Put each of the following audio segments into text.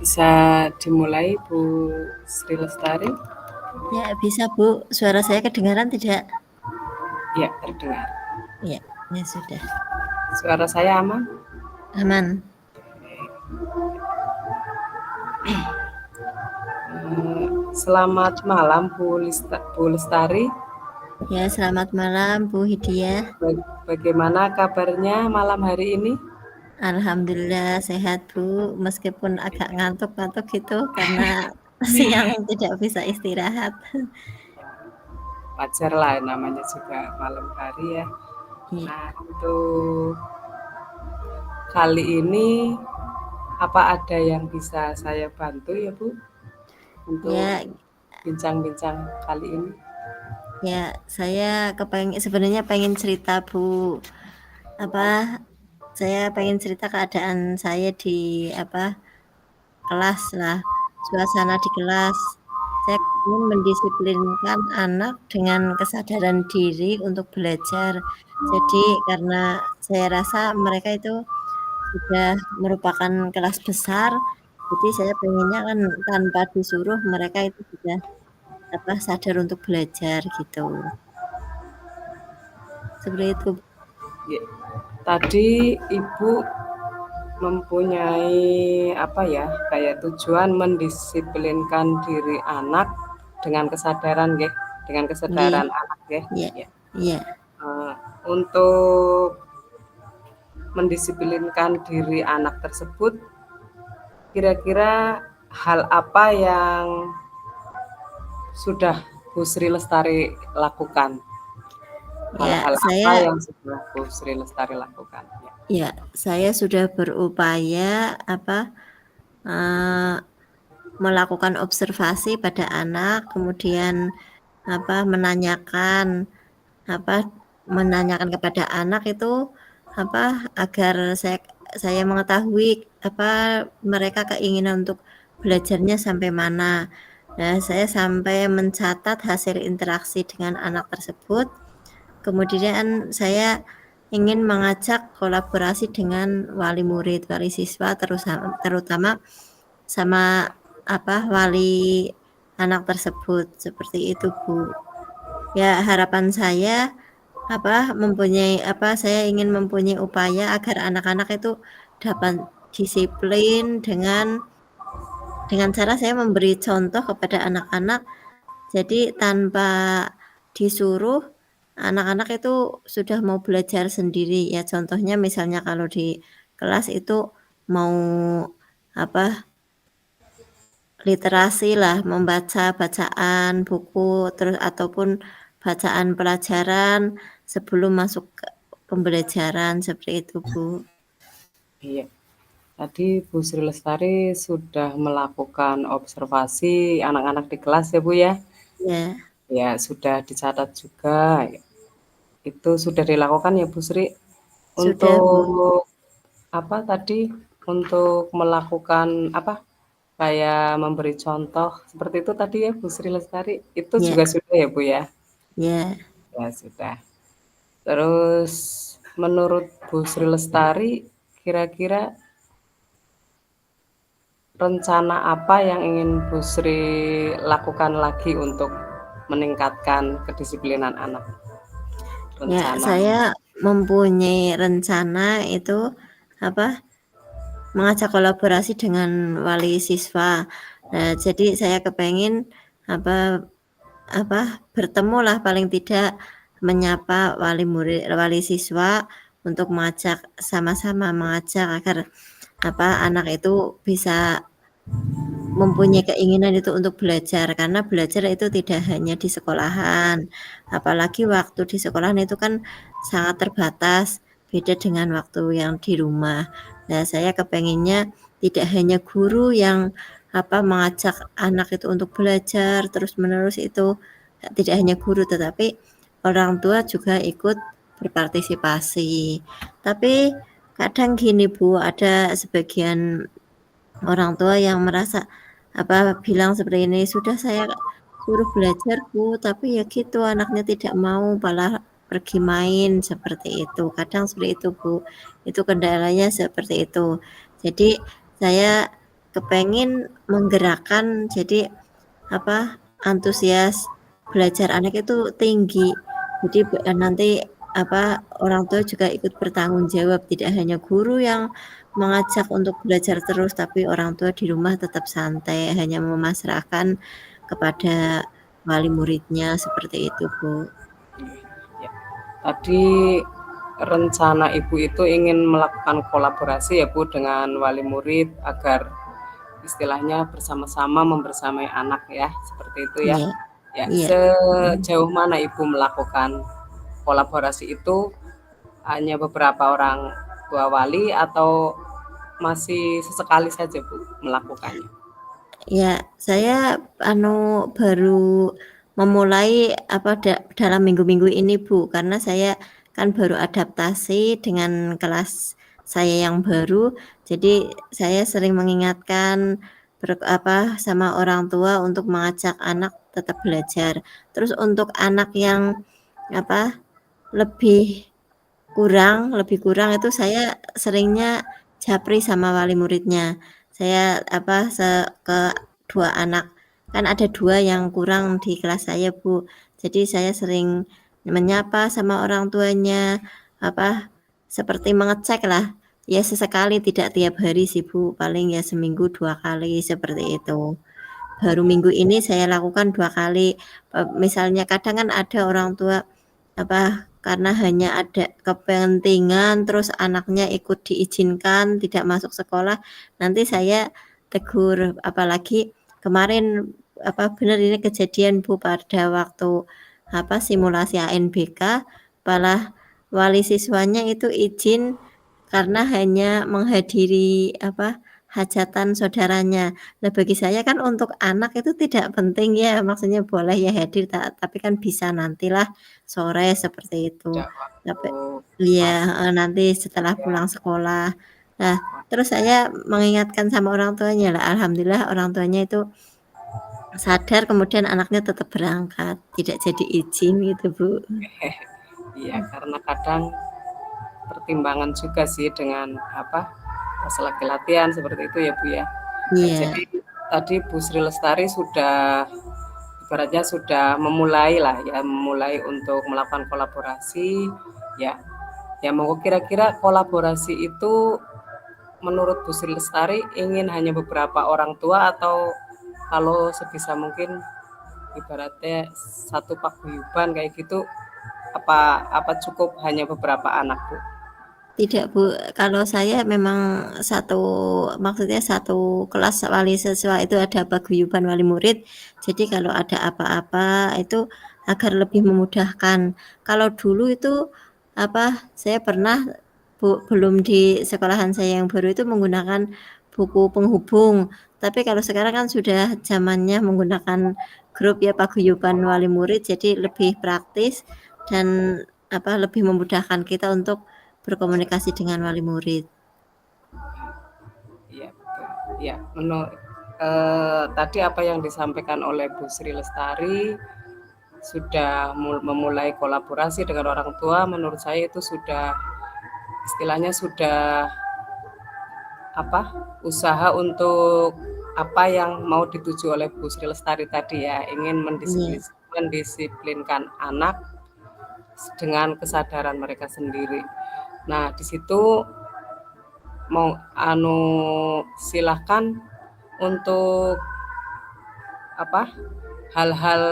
Bisa dimulai Bu Sri Lestari? Ya, bisa Bu. Suara saya kedengaran tidak? Ya, terdengar. Ya, ya sudah. Suara saya aman? Aman. Selamat malam Bu Lestari. Ya, selamat malam Bu Hidiah. Bagaimana kabarnya malam hari ini? Alhamdulillah sehat Bu, meskipun agak ngantuk-ngantuk gitu karena siang tidak bisa istirahat. Wajar lah, namanya juga malam hari ya. Iya. Nah, untuk kali ini apa ada yang bisa saya bantu ya Bu untuk Ya, bincang-bincang kali ini? ya, saya sebenarnya pengen cerita Bu. Saya pengen cerita keadaan saya di kelas lah, suasana di kelas. Saya ingin mendisiplinkan anak dengan kesadaran diri untuk belajar. Jadi karena saya rasa mereka itu sudah merupakan kelas besar, jadi saya pengennya kan tanpa disuruh mereka itu sudah sadar untuk belajar gitu. Seperti itu. Ya. Tadi Ibu mempunyai apa ya, kayak tujuan mendisiplinkan diri anak dengan kesadaran ya, dengan Iya, kesadaran anak ya. iya, Ya. iya. Untuk mendisiplinkan diri anak tersebut, kira-kira hal apa yang sudah Bu Sri Lestari lakukan? Ya, Hal-hal apa saya yang sudah Bu Sri Lestari lakukan? Ya. ya, saya sudah berupaya melakukan observasi pada anak, kemudian menanyakan menanyakan kepada anak itu agar saya mengetahui mereka keinginan untuk belajarnya sampai mana. Nah, saya sampai mencatat hasil interaksi dengan anak tersebut. Kemudian saya ingin mengajak kolaborasi dengan wali murid, wali siswa, terutama sama wali anak tersebut, seperti itu Bu. Ya, harapan saya saya ingin mempunyai upaya agar anak-anak itu dapat disiplin dengan cara saya memberi contoh kepada anak-anak. Jadi tanpa disuruh, anak-anak itu sudah mau belajar sendiri ya. Contohnya misalnya kalau di kelas itu mau literasi lah, membaca bacaan buku terus ataupun bacaan pelajaran sebelum masuk ke pembelajaran, seperti itu Bu. Iya. Tadi Bu Sri Lestari sudah melakukan observasi anak-anak di kelas ya Bu ya? Ya, Ya, sudah dicatat juga. Itu sudah dilakukan ya Bu Sri? sudah Bu. Untuk apa tadi? Untuk melakukan apa? Kayak memberi contoh seperti itu tadi ya Bu Sri Lestari. Itu Ya, juga sudah ya Bu ya? ya. Ya, sudah. Terus menurut Bu Sri Lestari, kira-kira rencana apa yang ingin Bu Sri lakukan lagi untuk meningkatkan kedisiplinan anak? Ya, Rencana. saya mempunyai rencana itu mengajak kolaborasi dengan wali siswa. Nah, jadi saya kepengen bertemu lah paling tidak menyapa wali siswa untuk sama-sama mengajak agar anak itu bisa mempunyai keinginan itu untuk belajar, karena belajar itu tidak hanya di sekolahan, apalagi waktu di sekolahan itu kan sangat terbatas, beda dengan waktu yang di rumah. Nah, saya kepenginnya tidak hanya guru yang mengajak anak itu untuk belajar terus-menerus, itu tidak hanya guru tetapi orang tua juga ikut berpartisipasi. Tapi kadang gini Bu, ada sebagian orang tua yang merasa bilang seperti ini, sudah saya suruh belajar Bu, tapi ya gitu anaknya tidak mau, malah pergi main, seperti itu. Kadang seperti itu Bu, itu kendalanya seperti itu. Jadi saya kepengin menggerakkan, jadi antusias belajar anak itu tinggi. Jadi nanti orang tua juga ikut bertanggung jawab, tidak hanya guru yang mengajak untuk belajar terus, tapi orang tua di rumah tetap santai, hanya memasrahkan kepada wali muridnya, seperti itu, Bu. Ya. Tadi rencana Ibu itu ingin melakukan kolaborasi ya Bu dengan wali murid agar istilahnya bersama-sama membersamai anak ya, seperti itu ya. Iya. Ya, Iya. sejauh mana Ibu melakukan kolaborasi itu? Hanya beberapa orang tua wali atau masih sesekali saja Bu melakukannya? Ya, saya baru memulai dalam minggu-minggu ini, Bu, karena saya kan baru adaptasi dengan kelas saya yang baru. Jadi saya sering mengingatkan sama orang tua untuk mengajak anak tetap belajar. Terus untuk anak yang lebih kurang itu saya seringnya japri sama wali muridnya. Saya ke 2 anak, kan ada 2 yang kurang di kelas saya, Bu. Jadi saya sering menyapa sama orang tuanya, seperti mengecek lah. Ya sesekali, tidak tiap hari sih, Bu, paling ya seminggu 2 kali, seperti itu. Baru minggu ini saya lakukan 2 kali. Misalnya kadang kan ada orang tua karena hanya ada kepentingan terus anaknya ikut diizinkan tidak masuk sekolah, nanti saya tegur. Apalagi kemarin benar ini kejadian, Bu, pada waktu simulasi ANBK, malah wali siswanya itu izin karena hanya menghadiri hajatan saudaranya. Nah, bagi saya kan untuk anak itu tidak penting ya, maksudnya boleh ya hadir, tapi kan bisa nantilah sore, seperti itu. Tidak waktu Tapi iya, masuk nanti setelah ya. pulang sekolah. Nah, terus saya mengingatkan sama orang tuanya lah, alhamdulillah orang tuanya itu sadar, kemudian anaknya tetap berangkat, tidak jadi izin gitu, Bu. Iya, karena kadang pertimbangan juga sih dengan pas lagi latihan seperti itu ya Bu ya. Nah, Iya. jadi tadi Bu Sri Lestari sudah ibaratnya sudah memulai untuk melakukan kolaborasi ya. Ya mau kira-kira kolaborasi itu menurut Bu Sri Lestari ingin hanya beberapa orang tua atau kalau sebisa mungkin ibaratnya satu paguyuban kayak gitu, apa cukup hanya beberapa anak Bu? Tidak, Bu, kalau saya memang maksudnya satu kelas wali siswa itu ada paguyuban wali murid. Jadi kalau ada apa-apa itu agar lebih memudahkan. Kalau dulu itu saya pernah, Bu, belum di sekolahan saya yang baru itu menggunakan buku penghubung. Tapi kalau sekarang kan sudah zamannya menggunakan grup ya, paguyuban wali murid, jadi lebih praktis dan lebih memudahkan kita untuk berkomunikasi dengan wali murid. Iya, betul. Ya, tadi apa yang disampaikan oleh Bu Sri Lestari sudah memulai kolaborasi dengan orang tua, menurut saya itu sudah istilahnya sudah usaha untuk apa yang mau dituju oleh Bu Sri Lestari tadi ya, ingin Iya. mendisiplinkan anak dengan kesadaran mereka sendiri. Nah, di situ mau silahkan untuk hal-hal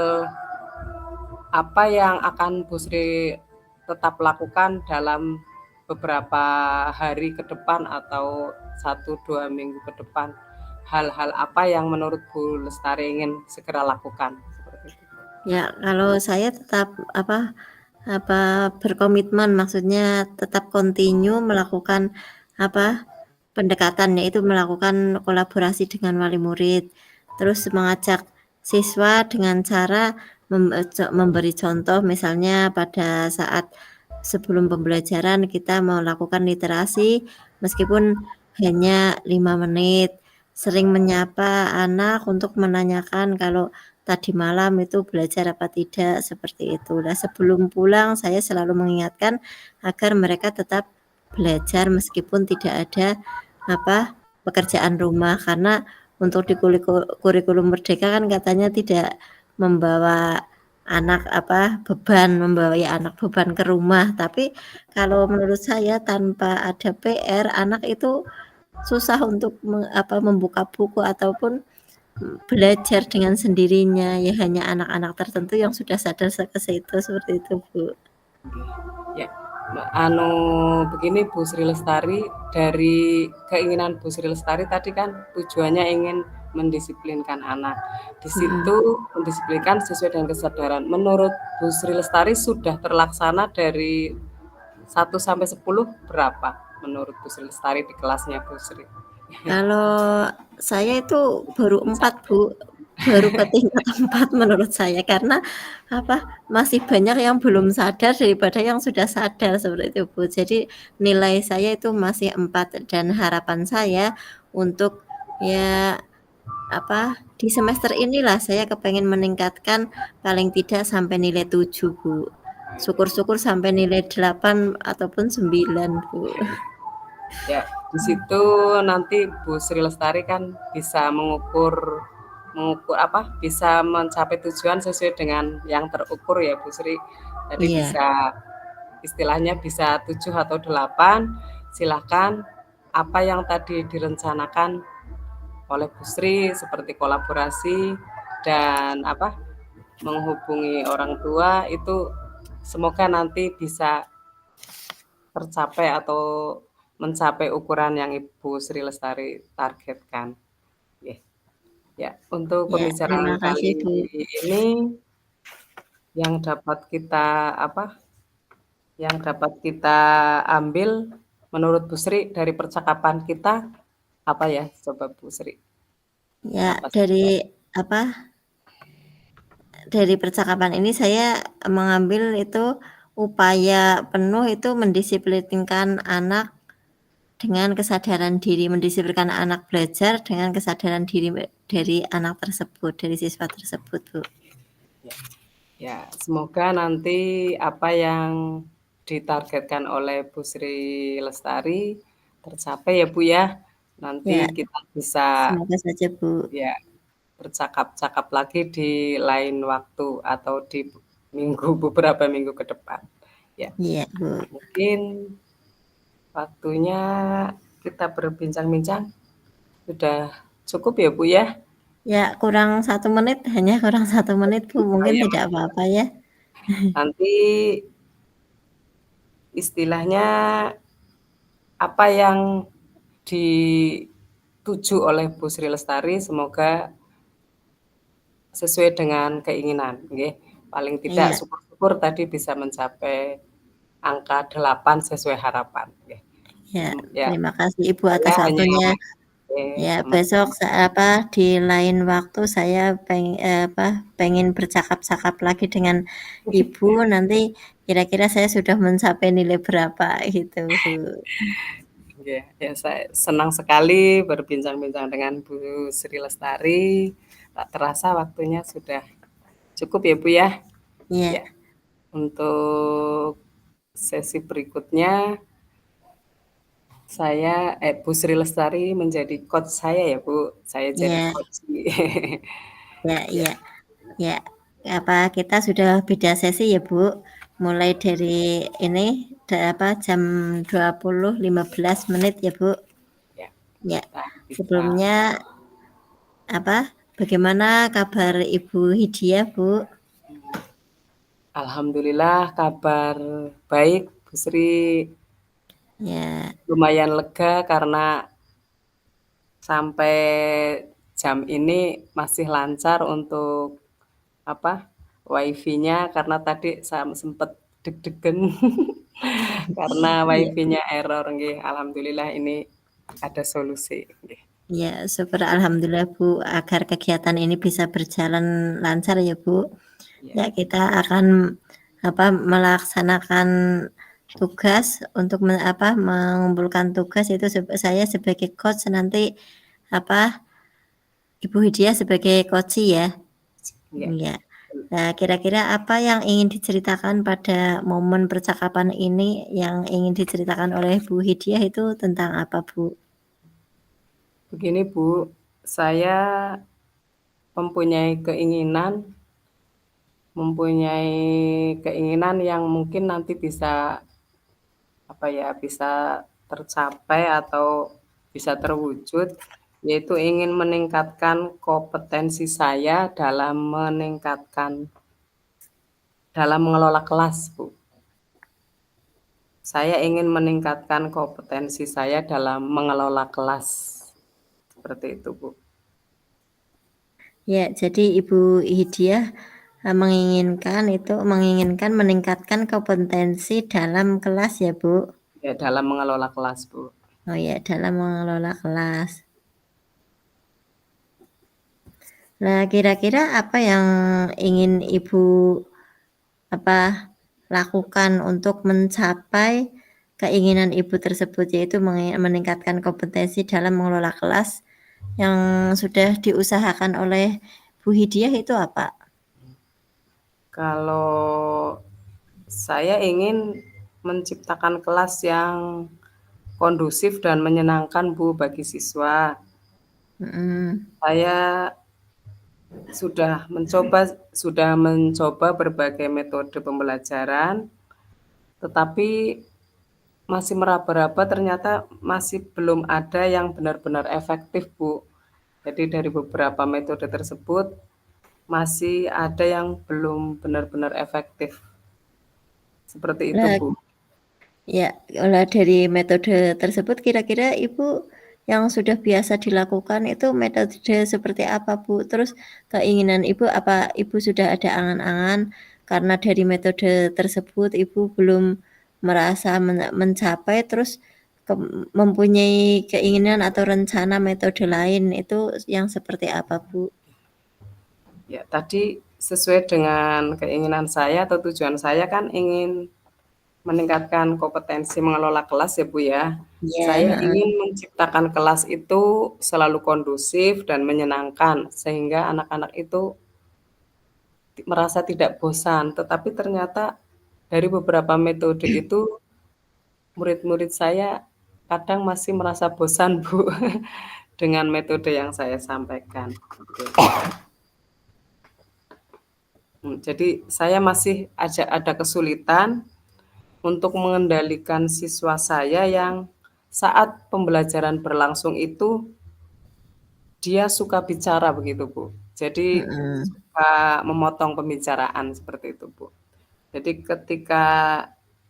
apa yang akan Bu Sri tetap lakukan dalam beberapa hari ke depan atau 1-2 minggu ke depan, hal-hal apa yang menurut Bu Lestari ingin segera lakukan seperti itu? Ya, kalau saya tetap berkomitmen, maksudnya tetap continue melakukan pendekatan, yaitu melakukan kolaborasi dengan wali murid, terus mengajak siswa dengan cara memberi contoh, misalnya pada saat sebelum pembelajaran kita mau lakukan literasi meskipun hanya 5 menit, sering menyapa anak untuk menanyakan kalau tadi malam itu belajar apa tidak, seperti itu. Nah, sebelum pulang saya selalu mengingatkan agar mereka tetap belajar meskipun tidak ada pekerjaan rumah karena untuk di kurikulum Merdeka kan katanya tidak membawa membawa anak beban ke rumah. Tapi kalau menurut saya tanpa ada PR, anak itu susah untuk membuka buku ataupun belajar dengan sendirinya. Ya hanya anak-anak tertentu yang sudah sadar ke situ, seperti itu, Bu. Ya, begini Bu Sri Lestari, dari keinginan Bu Sri Lestari tadi kan tujuannya ingin mendisiplinkan anak. Di situ mendisiplinkan sesuai dengan kesadaran. Menurut Bu Sri Lestari sudah terlaksana dari 1 sampai 10 berapa menurut Bu Sri Lestari di kelasnya Bu Sri? Kalau saya itu baru 4, Bu. Baru ke tingkat 4 menurut saya, karena masih banyak yang belum sadar daripada yang sudah sadar, seperti itu, Bu. Jadi nilai saya itu masih 4 dan harapan saya untuk di semester inilah saya kepengen meningkatkan paling tidak sampai nilai 7, Bu. Syukur-syukur sampai nilai 8 ataupun 9, Bu. Ya, di situ nanti Bu Sri Lestari kan bisa mengukur bisa mencapai tujuan sesuai dengan yang terukur ya Bu Sri. Jadi bisa istilahnya bisa 7 atau 8, silakan apa yang tadi direncanakan oleh Bu Sri seperti kolaborasi dan menghubungi orang tua itu semoga nanti bisa tercapai atau mencapai ukuran yang Ibu Sri Lestari targetkan. Ya, untuk pembicaraan kali ini yang dapat kita ambil menurut Bu Sri dari percakapan kita apa ya, coba Bu Sri? Ya, dari percakapan ini saya mengambil itu upaya penuh itu mendisiplinkan anak dengan kesadaran diri, mendisiplinkan anak belajar dengan kesadaran diri dari anak tersebut, dari siswa tersebut, Bu. Ya, semoga nanti apa yang ditargetkan oleh Bu Sri Lestari tercapai ya Bu ya. Nanti kita bisa semoga saja, Bu. Ya, bercakap-cakap lagi di lain waktu atau di beberapa minggu ke depan. Ya. Iya, Bu. Mungkin waktunya kita berbincang-bincang sudah cukup ya Bu ya. Ya, kurang 1 menit, hanya kurang 1 menit Bu, mungkin tidak apa-apa ya. Nanti istilahnya apa yang dituju oleh Bu Sri Lestari semoga sesuai dengan keinginan, okay? Paling tidak syukur-syukur tadi bisa mencapai angka 8 sesuai harapan. Okay? Ya, terima kasih Ibu atas waktunya. Ya, besok di lain waktu saya pengen bercakap-cakap lagi dengan Ibu. Nanti kira-kira saya sudah mencapai nilai berapa gitu, Bu. Ya, saya senang sekali berbincang-bincang dengan Bu Sri Lestari. Tak terasa waktunya sudah cukup ya Bu ya. Iya. Untuk sesi berikutnya saya Bu Sri Lestari menjadi coach saya ya Bu. Saya jadi coach. Ya. Kita sudah beda sesi ya Bu. Mulai dari ini jam 20.15 menit ya Bu. Ya. Sebelumnya bagaimana kabar Ibu Hidia, Bu? Alhamdulillah kabar baik, Bu Sri. Ya. Lumayan lega karena sampai jam ini masih lancar untuk wifi-nya karena tadi saya sempat deg-degan karena wifi-nya error nggih. Alhamdulillah ini ada solusi nggih. Ya, syukur alhamdulillah Bu, agar kegiatan ini bisa berjalan lancar ya Bu. Ya, kita akan melaksanakan tugas untuk mengumpulkan tugas itu saya sebagai coach, nanti Ibu Hidia sebagai coach ya. Ya. Nah, kira-kira apa yang ingin diceritakan pada momen percakapan ini, yang ingin diceritakan oleh Bu Hidia itu tentang apa Bu? Begini Bu, saya mempunyai keinginan yang mungkin nanti bisa bisa tercapai atau bisa terwujud, yaitu ingin meningkatkan kompetensi saya dalam mengelola kelas, Bu. Saya ingin meningkatkan kompetensi saya dalam mengelola kelas. Seperti itu, Bu. Ya, jadi Ibu Hidiah menginginkan meningkatkan kompetensi dalam kelas ya, Bu? Ya, dalam mengelola kelas, Bu. Oh ya, dalam mengelola kelas. Nah, kira-kira apa yang ingin Ibu lakukan untuk mencapai keinginan Ibu tersebut, yaitu meningkatkan kompetensi dalam mengelola kelas yang sudah diusahakan oleh Bu Hidiah itu apa? Kalau saya ingin menciptakan kelas yang kondusif dan menyenangkan, Bu, bagi siswa. Saya sudah mencoba berbagai metode pembelajaran, tetapi masih meraba-raba, ternyata masih belum ada yang benar-benar efektif, Bu. Jadi dari beberapa metode tersebut masih ada yang belum benar-benar efektif. Seperti itu, Nah, Bu. ya, dari metode tersebut kira-kira Ibu yang sudah biasa dilakukan itu metode seperti apa, Bu? Terus keinginan Ibu, apa Ibu sudah ada angan-angan karena dari metode tersebut Ibu belum merasa mencapai, terus mempunyai keinginan atau rencana metode lain itu yang seperti apa, Bu? Ya, tadi sesuai dengan keinginan saya atau tujuan saya kan ingin meningkatkan kompetensi mengelola kelas ya, Bu, ya. Ya, Saya ingin menciptakan kelas itu selalu kondusif dan menyenangkan, sehingga anak-anak itu merasa tidak bosan. Tetapi ternyata dari beberapa metode itu, murid-murid saya kadang masih merasa bosan, Bu, dengan metode yang saya sampaikan, gitu. Jadi saya masih ada kesulitan untuk mengendalikan siswa saya yang saat pembelajaran berlangsung itu, dia suka bicara begitu, Bu. Jadi suka memotong pembicaraan seperti itu, Bu. Jadi ketika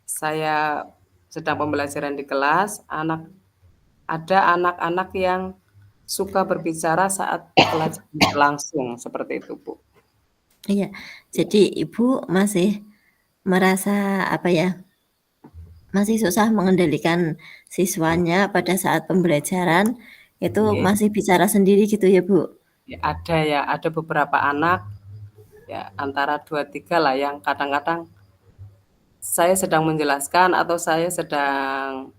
saya sedang pembelajaran di kelas, ada anak-anak yang suka berbicara saat pelajaran berlangsung, seperti itu, Bu. iya. Jadi Ibu masih merasa masih susah mengendalikan siswanya pada saat pembelajaran, itu Nggih. masih bicara sendiri gitu ya, Bu? Ada beberapa anak, ya antara 2, 3 lah yang kadang-kadang saya sedang menjelaskan atau saya sedang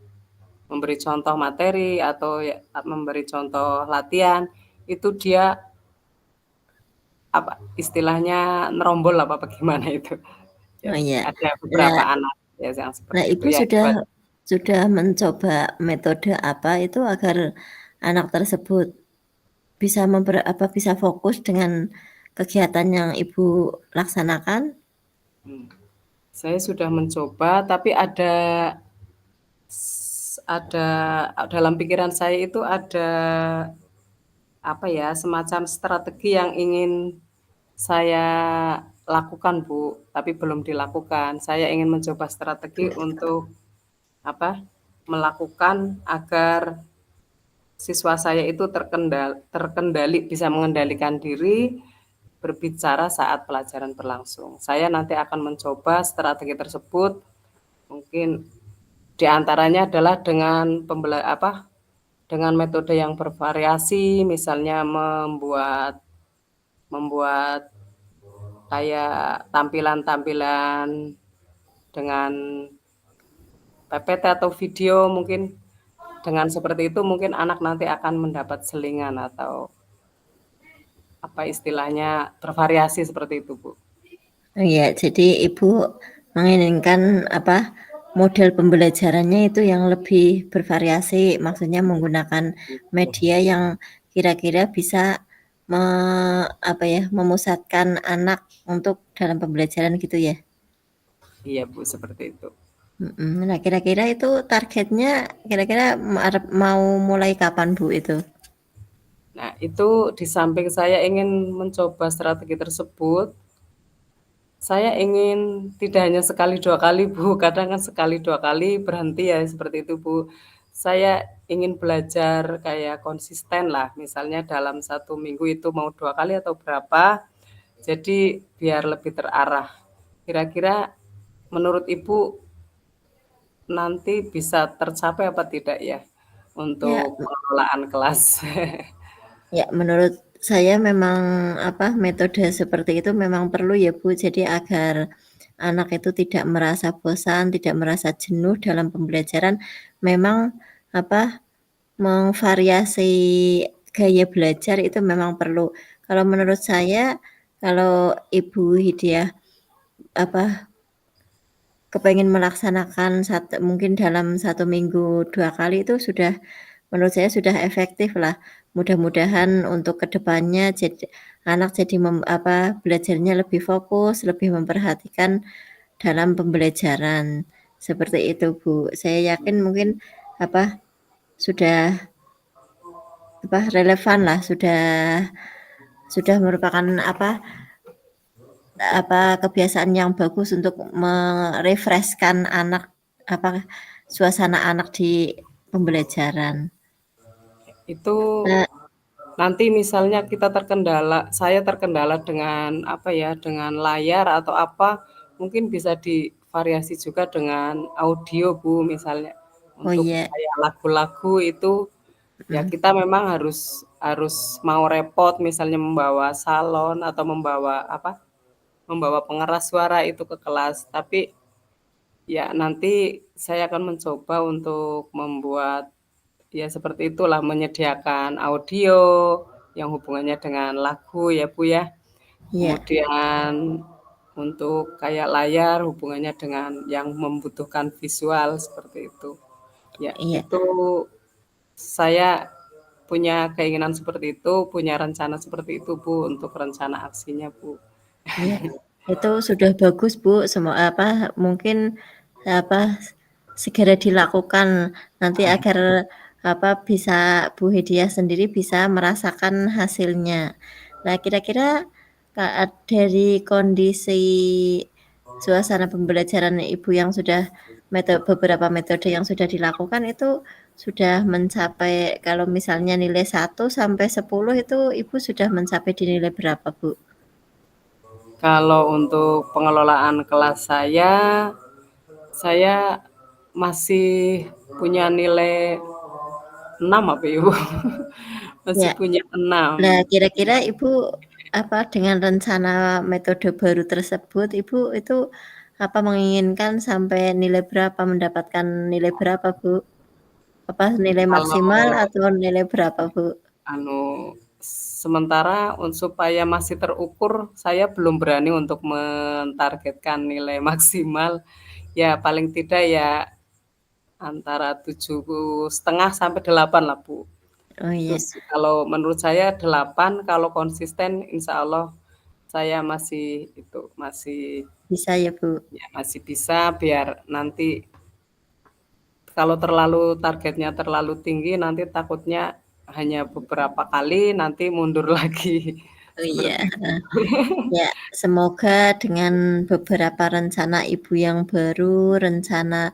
memberi contoh materi atau memberi contoh latihan, itu dia istilahnya nerombol apa bagaimana itu. Ya, Oh iya. ada Nah beberapa anak ya yang nah seperti itu Ibu ya. sudah mencoba metode apa itu agar anak tersebut bisa bisa fokus dengan kegiatan yang Ibu laksanakan? Saya sudah mencoba, tapi ada dalam pikiran saya itu ada semacam strategi yang ingin saya lakukan, Bu, tapi belum dilakukan. Saya ingin mencoba strategi untuk melakukan agar siswa saya itu terkendali, bisa mengendalikan diri berbicara saat pelajaran berlangsung. Saya nanti akan mencoba strategi tersebut, mungkin diantaranya adalah dengan metode yang bervariasi, misalnya membuat kayak tampilan-tampilan dengan PPT atau video, mungkin dengan seperti itu mungkin anak nanti akan mendapat selingan atau istilahnya bervariasi seperti itu, Bu. Oh iya, jadi Ibu menginginkan model pembelajarannya itu yang lebih bervariasi, maksudnya menggunakan media yang kira-kira bisa memusatkan anak untuk dalam pembelajaran gitu ya? Iya Bu, seperti itu. Nah, kira-kira itu targetnya kira-kira mau mulai kapan Bu itu? Nah, itu di samping saya ingin mencoba strategi tersebut, saya ingin tidak hanya sekali 2 kali Bu, kadang kan sekali 2 kali berhenti ya, seperti itu Bu. Saya ingin belajar kayak konsisten lah, misalnya dalam 1 minggu itu mau 2 kali atau berapa, jadi biar lebih terarah. Kira-kira menurut Ibu nanti bisa tercapai apa tidak ya, Ya, untuk pengelolaan kelas? ya menurut saya memang metode seperti itu memang perlu ya Bu. Jadi agar anak itu tidak merasa bosan, tidak merasa jenuh dalam pembelajaran, memang memvariasi gaya belajar itu memang perlu. Kalau menurut saya, kalau Ibu Hidiah kepengen melaksanakan mungkin dalam 1 minggu 2 kali itu sudah menurut saya sudah efektif lah. Mudah-mudahan untuk kedepannya anak jadi belajarnya lebih fokus, lebih memperhatikan dalam pembelajaran. Seperti itu, Bu. Saya yakin mungkin sudah relevan lah, sudah merupakan kebiasaan yang bagus untuk merefreshkan anak suasana anak di pembelajaran. Itu Nah, nanti misalnya saya terkendala dengan dengan layar atau apa, mungkin bisa divariasi juga dengan audio Bu, misalnya oh untuk iya, kayak lagu-lagu itu ya kita memang harus harus mau repot misalnya membawa salon atau membawa pengeras suara itu ke kelas, tapi ya nanti saya akan mencoba untuk membuat ya seperti itulah, menyediakan audio yang hubungannya dengan lagu ya Bu ya. iya, Kemudian untuk kayak layar hubungannya dengan yang membutuhkan visual seperti itu. Ya, iya, itu saya punya keinginan seperti itu, punya rencana seperti itu Bu, untuk rencana aksinya Bu. iya. Itu sudah bagus, Bu. Mungkin apa segera dilakukan nanti agar bisa Bu Hidiah sendiri bisa merasakan hasilnya. Nah, kira-kira dari kondisi suasana pembelajaran Ibu yang sudah beberapa metode yang sudah dilakukan itu sudah mencapai kalau misalnya nilai 1 sampai 10 itu Ibu sudah mencapai di nilai berapa, Bu? Kalau untuk pengelolaan kelas saya masih punya nilai 6 apa Ibu? Masih Ya. punya 6. Nah, kira-kira Ibu dengan rencana metode baru tersebut, Ibu itu menginginkan sampai nilai berapa, mendapatkan nilai berapa, Bu? Nilai maksimal Kalau atau nilai berapa, Bu? sementara supaya masih terukur, saya belum berani untuk mentargetkan nilai maksimal. Ya paling tidak ya antara 7,5 sampai 8 lah Bu. Oh iya, Terus kalau menurut saya 8, kalau konsisten insya Allah saya bisa ya, Bu? masih bisa, biar nanti kalau targetnya terlalu tinggi, nanti takutnya hanya beberapa kali, nanti mundur lagi. Oh iya, Seperti itu. ya semoga dengan beberapa rencana Ibu yang baru, rencana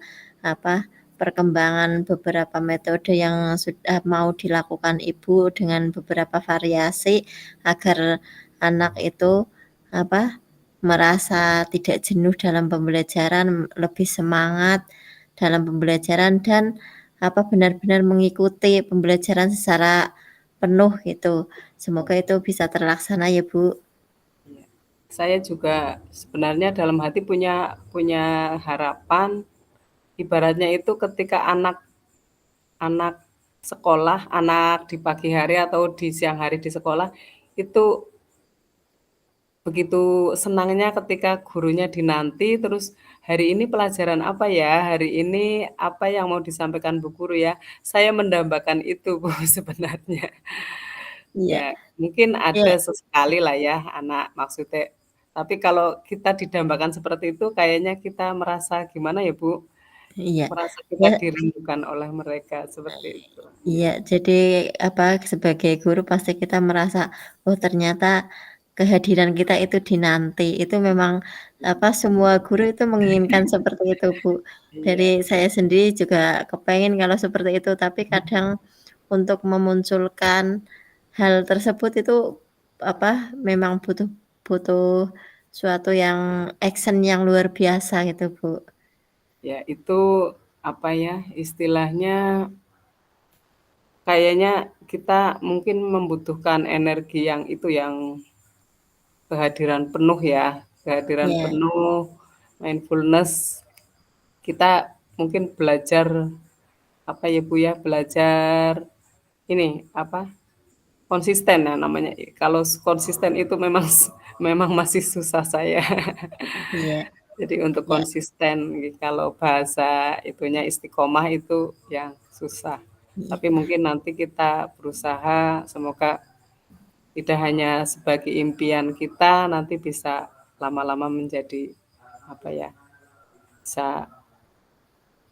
perkembangan beberapa metode yang sudah mau dilakukan Ibu dengan beberapa variasi agar anak itu merasa tidak jenuh dalam pembelajaran, lebih semangat dalam pembelajaran dan benar-benar mengikuti pembelajaran secara penuh gitu. Semoga itu bisa terlaksana ya, Bu. Saya juga sebenarnya dalam hati punya punya harapan, ibaratnya itu ketika anak sekolah, anak di pagi hari atau di siang hari di sekolah, itu begitu senangnya ketika gurunya dinanti, terus, "Hari ini pelajaran apa ya? Hari ini apa yang mau disampaikan Bu Guru ya?" Saya mendambakan itu Bu sebenarnya. Iya, Ya, mungkin iya, ada sesekali lah ya anak maksudnya, tapi kalau kita didambakan seperti itu kayaknya kita merasa gimana ya Bu, iya. merasa kita Ya, dirindukan oleh mereka, seperti itu. iya, jadi apa, sebagai guru pasti kita merasa, oh ternyata kehadiran kita itu dinanti. Itu memang apa, semua guru itu menginginkan seperti itu, Bu. Dari Iya, saya sendiri juga kepengen kalau seperti itu, tapi kadang untuk memunculkan hal tersebut itu apa, memang butuh butuh suatu yang action yang luar biasa gitu, Bu. ya itu, apa ya, istilahnya kayaknya kita mungkin membutuhkan energi yang itu, yang kehadiran penuh ya, kehadiran Iya, penuh, mindfulness, kita mungkin belajar, apa ya Bu ya, belajar ini, apa, konsisten ya namanya, kalau konsisten itu memang memang masih susah saya. iya, Jadi untuk iya, konsisten, kalau bahasa itunya istiqomah itu yang susah. iya. Tapi mungkin nanti kita berusaha, semoga tidak hanya sebagai impian kita, nanti bisa lama-lama menjadi, apa ya, bisa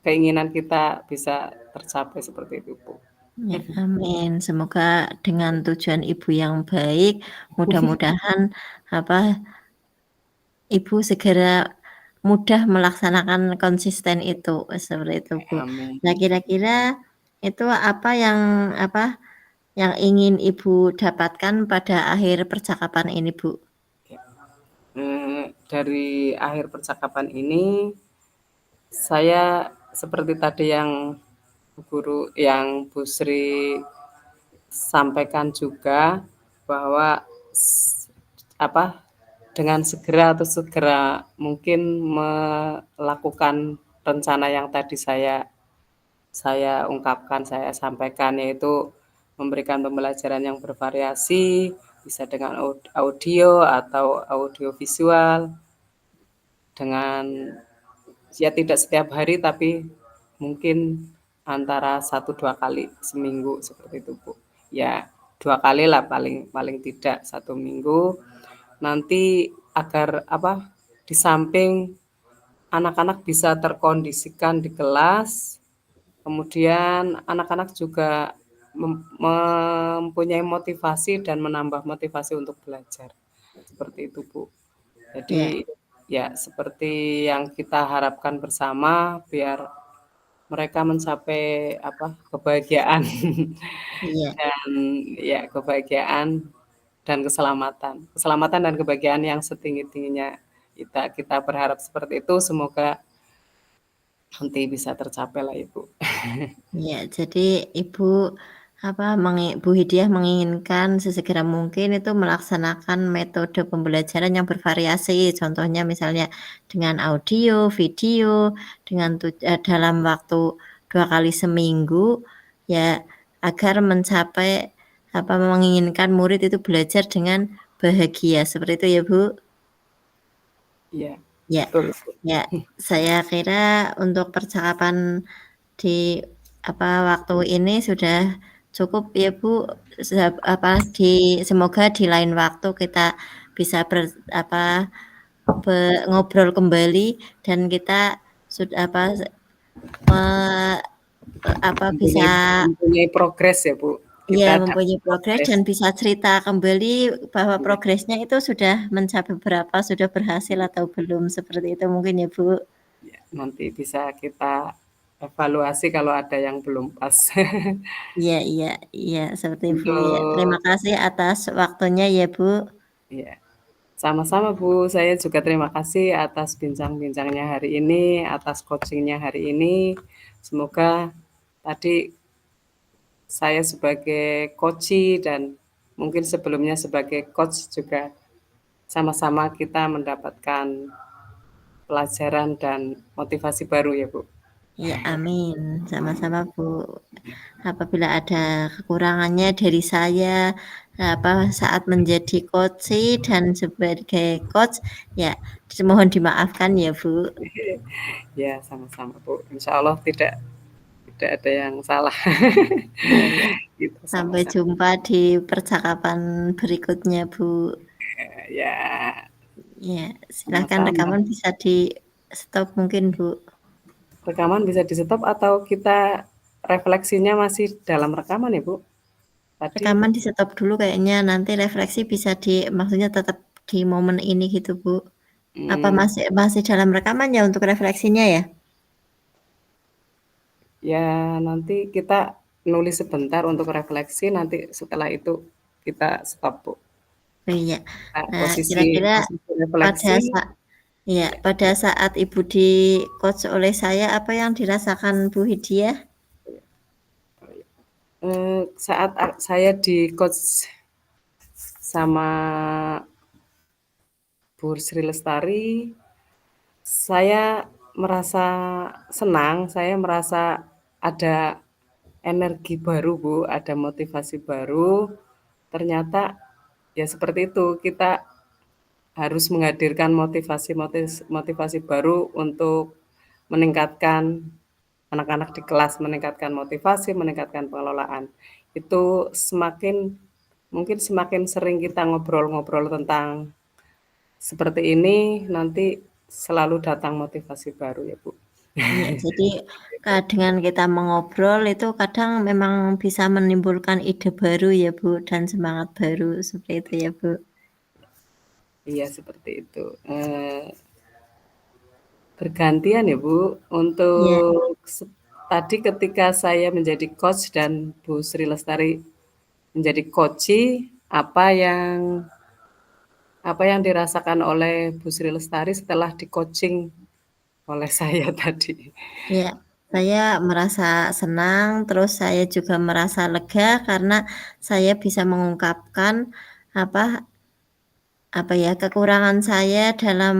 keinginan kita bisa tercapai seperti itu, Bu. Ya, amin. Semoga dengan tujuan Ibu yang baik, mudah-mudahan apa, Ibu segera mudah melaksanakan konsisten itu, seperti itu, Bu. Amin. Nah, kira-kira itu apa yang apa, yang ingin Ibu dapatkan pada akhir percakapan ini, Bu? Dari akhir percakapan ini, saya seperti tadi yang guru yang Bu Sri sampaikan juga, bahwa apa, dengan segera atau segera mungkin melakukan rencana yang tadi saya ungkapkan, saya sampaikan, yaitu memberikan pembelajaran yang bervariasi, bisa dengan audio atau audio visual, dengan ya tidak setiap hari tapi mungkin antara 1-2 kali seminggu seperti itu, Bu. Ya 2 kali lah paling paling tidak 1 minggu, nanti agar apa, di samping anak-anak bisa terkondisikan di kelas, kemudian anak-anak juga mempunyai motivasi dan menambah motivasi untuk belajar, seperti itu, Bu. Ya, Jadi, ya seperti yang kita harapkan bersama, biar mereka mencapai, apa, kebahagiaan iya, dan ya kebahagiaan dan keselamatan. Keselamatan dan kebahagiaan yang setinggi-tingginya. Kita berharap seperti itu, semoga nanti bisa tercapai lah Ibu. iya. Jadi Ibu apa, Bu Hidiah menginginkan sesegera mungkin itu melaksanakan metode pembelajaran yang bervariasi. Contohnya misalnya dengan audio, video, dengan dalam waktu 2 kali seminggu, ya agar mencapai apa, menginginkan murid itu belajar dengan bahagia. Seperti itu ya, Bu? Iya, Ya, betul Ibu. ya. Saya kira untuk percakapan di apa, waktu ini sudah cukup ya, Bu, apa, semoga di lain waktu kita bisa apa, ngobrol kembali dan kita apa, me apa, bisa Mempunyai mempunyai progres ya Bu, ya kita dapat mempunyai progres progres. dan bisa cerita kembali bahwa progresnya itu sudah mencapai berapa, sudah berhasil atau belum, seperti itu mungkin ya, Bu? Ya, nanti bisa kita evaluasi kalau ada yang belum pas. Iya, iya, iya, seperti Bu ya. Terima Untuk kasih atas waktunya ya, Bu. ya, sama-sama Bu, saya juga terima kasih atas bincang-bincangnya hari ini, atas coaching-nya hari ini. Semoga tadi saya sebagai coachee dan mungkin sebelumnya sebagai coach juga sama-sama kita mendapatkan pelajaran dan motivasi baru ya Bu. Iya, amin. Sama-sama, Bu. Apabila ada kekurangannya dari saya saat menjadi coachee dan sebagai coach, ya mohon dimaafkan ya, Bu. Ya, sama-sama, Bu. Insya Allah tidak ada yang salah. Iya iya. Kita Sampai sama-sama. jumpa di percakapan berikutnya, Bu. Ya, Ya, silakan sama-sama. rekaman bisa di-stop mungkin, Bu. Rekaman bisa di-stop atau kita refleksinya masih dalam rekaman ya, Bu? Tadi, Rekaman di-stop dulu kayaknya, nanti refleksi bisa maksudnya tetap di momen ini gitu, Bu. Apa masih dalam rekaman ya untuk refleksinya ya? ya nanti kita nulis sebentar untuk refleksi, nanti setelah itu kita stop, Bu. Oh iya. Nah, Kira-kira posisi pada refleksi, ya, pada saat Ibu di-coach oleh saya, apa yang dirasakan Bu Hidiah? saat saya di coach sama Bu Sri Lestari, saya merasa senang, saya merasa ada energi baru, Bu, ada motivasi baru. Ternyata ya seperti itu, kita harus menghadirkan motivasi baru untuk meningkatkan anak-anak di kelas, meningkatkan motivasi, meningkatkan pengelolaan. Itu mungkin semakin sering kita ngobrol-ngobrol tentang seperti ini, nanti selalu datang motivasi baru ya, Bu. Iya, jadi dengan kita mengobrol itu kadang memang bisa menimbulkan ide baru ya, Bu, dan semangat baru seperti itu ya, Bu. Iya, seperti itu. Bergantian ya, Bu, Iya, untuk tadi ketika saya menjadi coach dan Bu Sri Lestari menjadi coachee, apa yang dirasakan oleh Bu Sri Lestari setelah di-coaching oleh saya tadi? iya. Saya merasa senang, terus saya juga merasa lega karena saya bisa mengungkapkan apa kekurangan saya dalam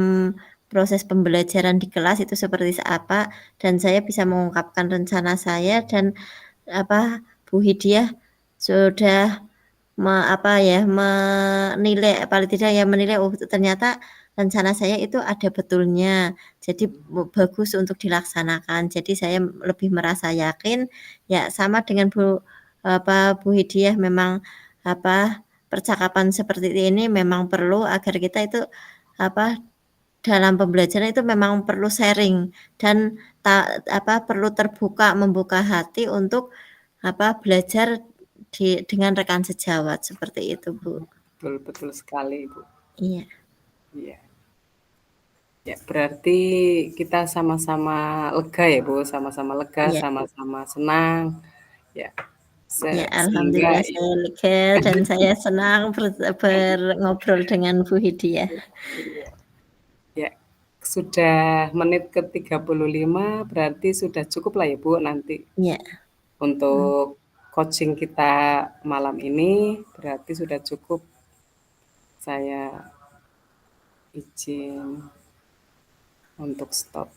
proses pembelajaran di kelas itu seperti apa, dan saya bisa mengungkapkan rencana saya dan Bu Hidiah sudah menilai paling tidak ya menilai, oh ternyata rencana saya itu ada betulnya, jadi bagus untuk dilaksanakan. Jadi saya lebih merasa yakin, ya sama dengan Bu Hidiah memang percakapan seperti ini memang perlu agar kita itu dalam pembelajaran itu memang perlu sharing dan perlu membuka hati untuk belajar dengan rekan sejawat seperti itu, Bu. Betul, betul sekali, Bu. Iya. Iya. Ya, berarti kita sama-sama lega ya, Bu, sama-sama lega, Iya. sama-sama senang. Ya, Ya, sehingga alhamdulillah saya lega dan saya senang ngobrol dengan Bu Hidiah. ya sudah menit ke-35 berarti sudah cukup lah ya, Bu, nanti Iya. untuk coaching kita malam ini berarti sudah cukup. Saya izin untuk stop.